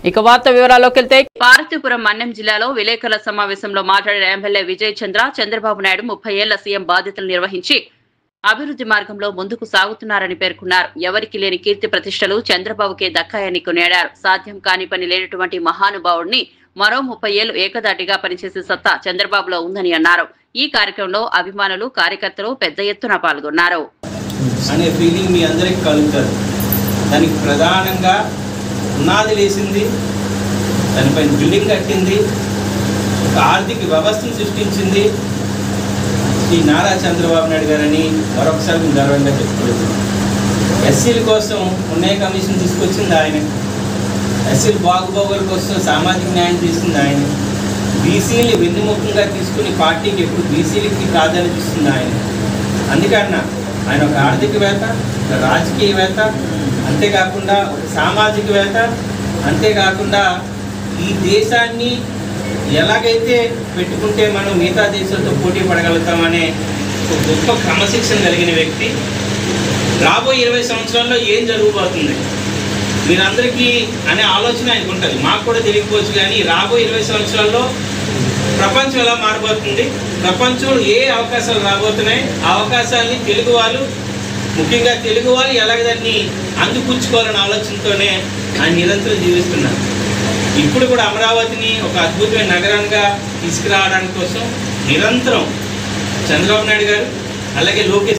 ఇక వార్త వివరాల్లోకి వెళ్తే పార్వతీపురం మన్యం జిల్లాలో విలేకరుల సమావేశంలో మాట్లాడిన ఎమ్మెల్యే విజయ్ చంద్ర చంద్రబాబు నాయుడు 30 ఏళ్ల సీఎం బాధ్యతలు నిర్వహించి అభివృద్ధి మార్గంలో ముందుకు సాగుతున్నారని పేర్కొన్నారు. ఎవరికి లేని కీర్తి ప్రతిష్టలు చంద్రబాబుకే దక్కాయని కొనియాడారు. సాధ్యం కాని పని లేనటువంటి మహానుభావుడిని మరో 30 ఏళ్లు ఏకదాటిగా పనిచేసే సత్తా చంద్రబాబులో ఉందని అన్నారు. ఈ కార్యక్రమంలో అభిమానులు కార్యకర్తలు పెద్ద ఎత్తున పాల్గొన్నారు. అనే ఫీలింగ్ మీ అందరికి కలుగుతుంది. దానికి ప్రధానంగా పునాది వేసింది, దానిపైన బిల్డింగ్ కట్టింది, ఒక ఆర్థిక వ్యవస్థను సృష్టించింది శ్రీ నారా చంద్రబాబు నాయుడు గారని మరొకసారి మేము గర్వంగా చెప్పుకోవచ్చు. ఎస్సీల కోసం ఉన్నయ కమిషన్ తీసుకొచ్చింది ఆయన, ఎస్సీల బాగుబాగుల కోసం సామాజిక న్యాయం తీసుకుంది ఆయన, బీసీని వెన్నుముఖంగా తీసుకుని పార్టీకి ఎప్పుడు బీసీలకి ప్రాధాన్యత ఇస్తుంది ఆయన. అందుకన్నా ఆయన ఒక ఆర్థికవేత్త, ఒక రాజకీయవేత్త, అంతేకాకుండా ఒక సామాజికవేత్త, అంతేకాకుండా ఈ దేశాన్ని ఎలాగైతే పెట్టుకుంటే మనం మిగతా దేశాలతో పోటీ పడగలుగుతామనే ఒక గొప్ప క్రమశిక్షణ కలిగిన వ్యక్తి. రాబోయే 20 సంవత్సరాల్లో ఏం జరగబోతుంది మీరందరికీ అనే ఆలోచన ఆయనకు ఉంటుంది. మాకు కూడా తెలియకపోవచ్చు, కానీ రాబోయే 20 సంవత్సరాల్లో ప్రపంచం ఎలా మారబోతుంది, ప్రపంచంలో ఏ అవకాశాలు రాబోతున్నాయి, ఆ అవకాశాలని తెలుగు వాళ్ళు, ముఖ్యంగా తెలుగు వాళ్ళు ఎలాగ దాన్ని అందిపుచ్చుకోవాలనే ఆలోచనతోనే ఆయన నిరంతరం జీవిస్తున్నారు. ఇప్పుడు కూడా అమరావతిని ఒక అద్భుతమైన నగరంగా తీసుకురావడానికి కోసం నిరంతరం చంద్రబాబు నాయుడు గారు అలాగే లోకేష్